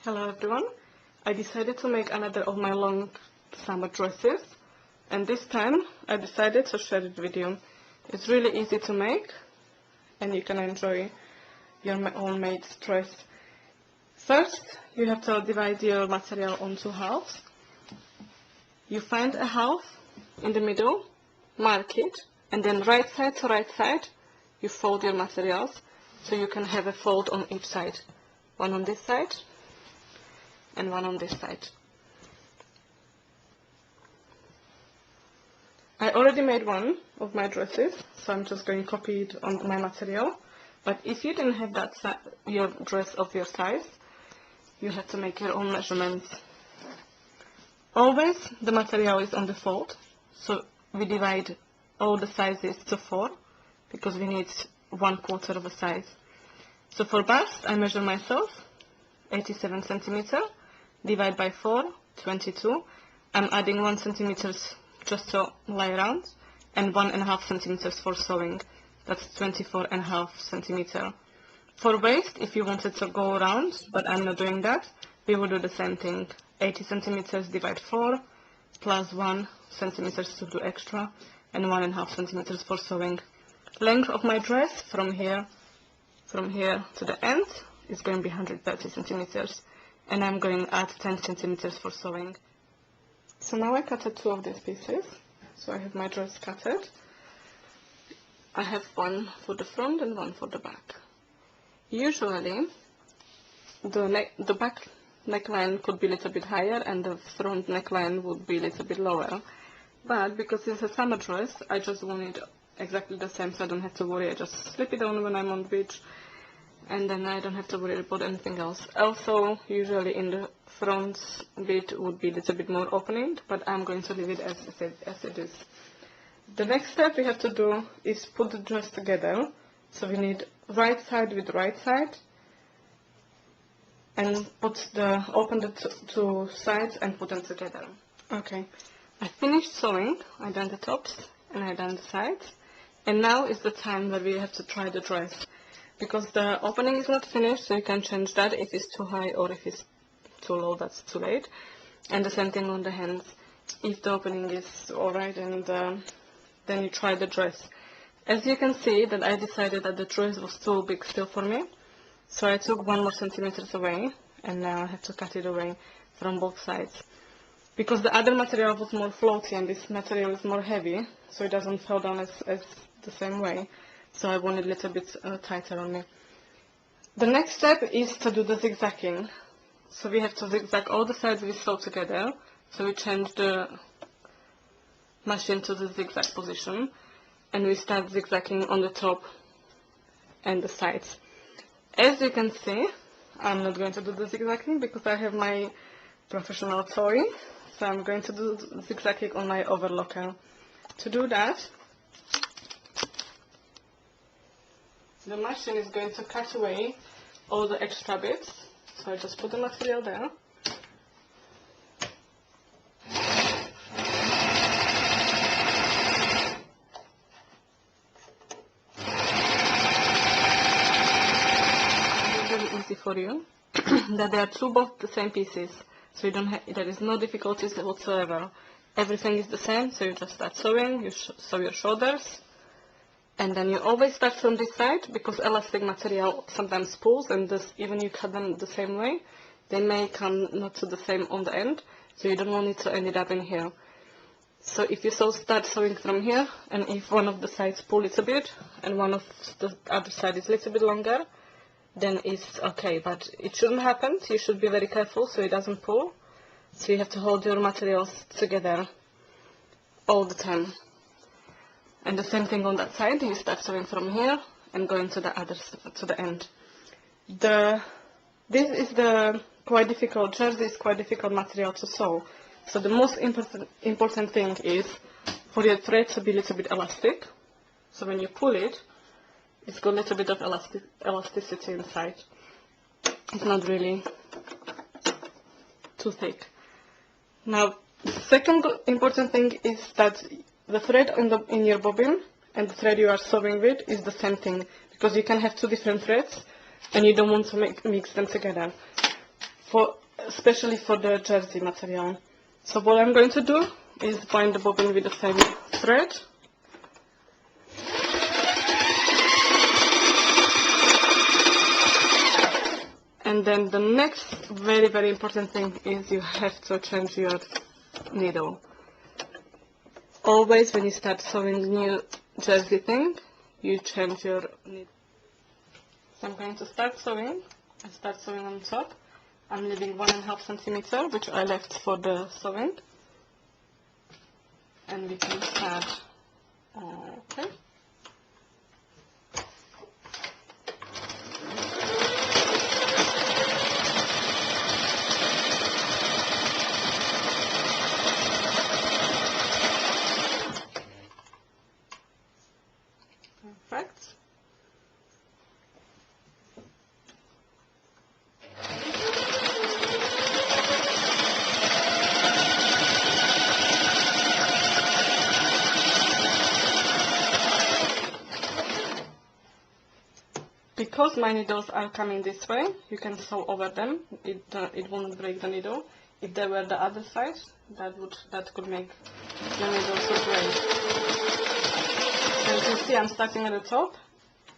Hello everyone, I decided to make another of my long summer dresses, and this time I decided to share it with you. It's really easy to make and you can enjoy your own made dress. First, you have to divide your material on two halves. You find a half in the middle, mark it, and then right side to right side you fold your materials so you can have a fold on each side. One on this side and one on this side. I already made one of my dresses, so I'm just going to copy it on my material. But if you didn't have that your dress of your size, you have to make your own measurements. Always the material is on the fold, so we divide all the sizes to 4 because we need 1/4 of a size. So for bust, I measure myself 87 centimeter, divide by 4, 22. I'm adding 1 centimeter just to lie around, and 1.5 centimeters for sewing. That's 24.5 centimeter. For waist, if you wanted to go around, but I'm not doing that, we will do the same thing. 80 centimeters divide 4, plus 1 centimeters to do extra, and 1.5 centimeters for sewing. Length of my dress from here to the end is going to be 130 centimeters, and I'm going to add 10 centimeters for sewing. So now I cutted 2 of these pieces, so I have my dress cutted. I have one for the front and one for the back. Usually the back neckline could be a little bit higher and the front neckline would be a little bit lower, but because it's a summer dress, I just want it exactly the same, so I don't have to worry. I just slip it on when I'm on the beach, and then I don't have to worry about anything else. Also, usually in the front bit would be a little bit more opening, but I'm going to leave it as it is. The next step we have to do is put the dress together. So we need right side with right side, and open the two sides and put them together. Okay, I finished sewing. I done the tops and I done the sides, and now is the time where we have to try the dress, because the opening is not finished, so you can change that if it's too high, or if it's too low, that's too late. And the same thing on the hands. If the opening is alright, and then you try the dress. As you can see, that I decided that the dress was too big still for me, so I took 1 more centimeters away, and now I have to cut it away from both sides. Because the other material was more floaty and this material is more heavy, so it doesn't fall down as the same way. So I want it a little bit tighter on me. The next step is to do the zigzagging. So we have to zigzag all the sides we sew together. So we change the machine to the zigzag position, and we start zigzagging on the top and the sides. As you can see, I'm not going to do the zigzagging because I have my professional toy, so I'm going to do zigzagging on my overlocker. To do that, the machine is going to cut away all the extra bits, so I just put the material there. It's really easy for you that they are both the same pieces, so there is no difficulties whatsoever. Everything is the same, so you just start sewing, you sew your shoulders, and then you always start from this side, because elastic material sometimes pulls, and even you cut them the same way, they may come not to the same on the end, so you don't want it to end up in here. So if you start sewing from here, and if one of the sides pulls a bit, and one of the other side is a little bit longer, then it's okay, but it shouldn't happen. You should be very careful so it doesn't pull. So you have to hold your materials together all the time. And the same thing on that side, you start sewing from here and going to the end. This is the quite difficult, jersey is quite difficult material to sew. So the most important thing is for your thread to be a little bit elastic. So when you pull it, it's got a little bit of elasticity inside. It's not really too thick. Now, the second important thing is that the thread in your bobbin and the thread you are sewing with is the same thing, because you can have 2 different threads and you don't want to mix them together. especially for the jersey material. So what I'm going to do is bind the bobbin with the same thread. And then the next very, very important thing is you have to change your needle. Always when you start sewing new jersey thing, you change your needle. So I'm going to start sewing. I start sewing on top. I'm leaving 1.5 centimeter, which I left for the sewing. And we can start. Okay. Perfect. Because my needles are coming this way, you can sew over them. It won't break the needle. If they were the other side, that could make the needle so break. As you see, I'm starting at the top.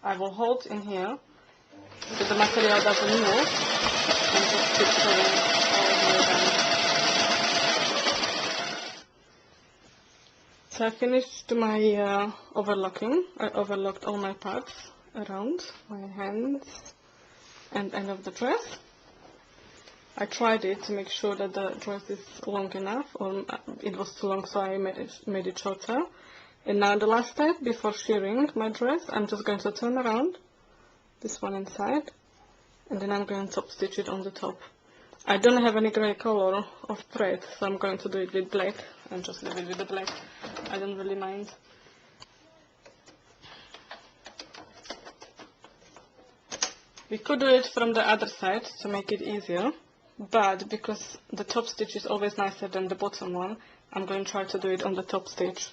I will hold in here so the material doesn't move, and just keep sewing all the way down. So I finished my overlocking. I overlocked all my parts around my hands and end of the dress. I tried it to make sure that the dress is long enough, or it was too long, so I made it shorter. And now the last step, before shearing my dress, I'm just going to turn around this one inside, and then I'm going to top stitch it on the top. I don't have any grey color of thread, so I'm going to do it with black and just leave it with the black. I don't really mind. We could do it from the other side to make it easier, but because the top stitch is always nicer than the bottom one, I'm going to try to do it on the top stitch.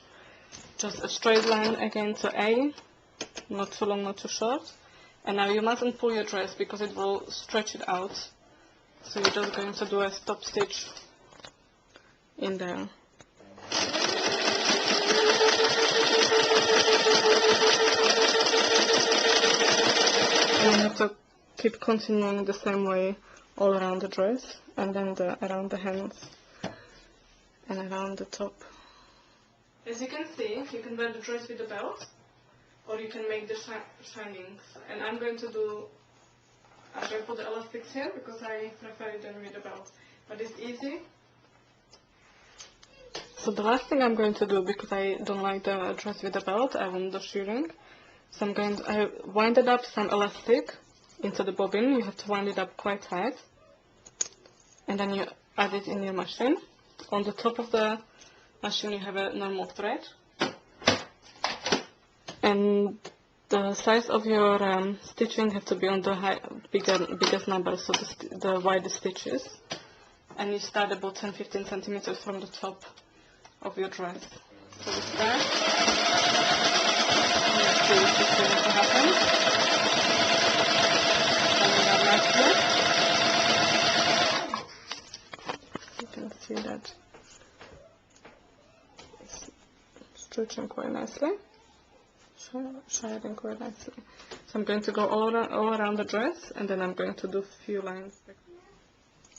Just a straight line again to A, not too long, not too short. And now you mustn't pull your dress because it will stretch it out. So you're just going to do a stop stitch in there. And you have to keep continuing the same way all around the dress, and then around the hands and around the top. As you can see, you can wear the dress with the belt, or you can make the shinings. And I'm going to put the elastics here because I prefer it than with the belt. But it's easy. So the last thing I'm going to do, because I don't like the dress with the belt, I want the shearing. So I winded up some elastic into the bobbin. You have to wind it up quite tight, and then you add it in your machine. On the top of the machine you have a normal thread, and the size of your stitching has to be on the biggest number, so the widest stitches, and you start about 10-15 centimeters from the top of your dress. So we start. Let's see if it's going to happen. You can see that it's stretching quite nicely, shading quite nicely. So I'm going to go all around the dress, and then I'm going to do a few lines.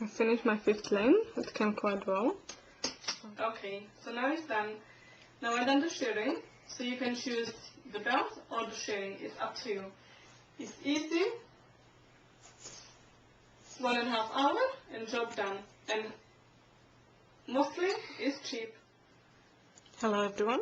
I finished my 5th lane. It came quite well. Okay, so now it's done. Now I've done the shearing, so you can choose the belt or the shearing. It's up to you. It's easy. 1.5 hours and job done, and mostly it's cheap. Hello everyone,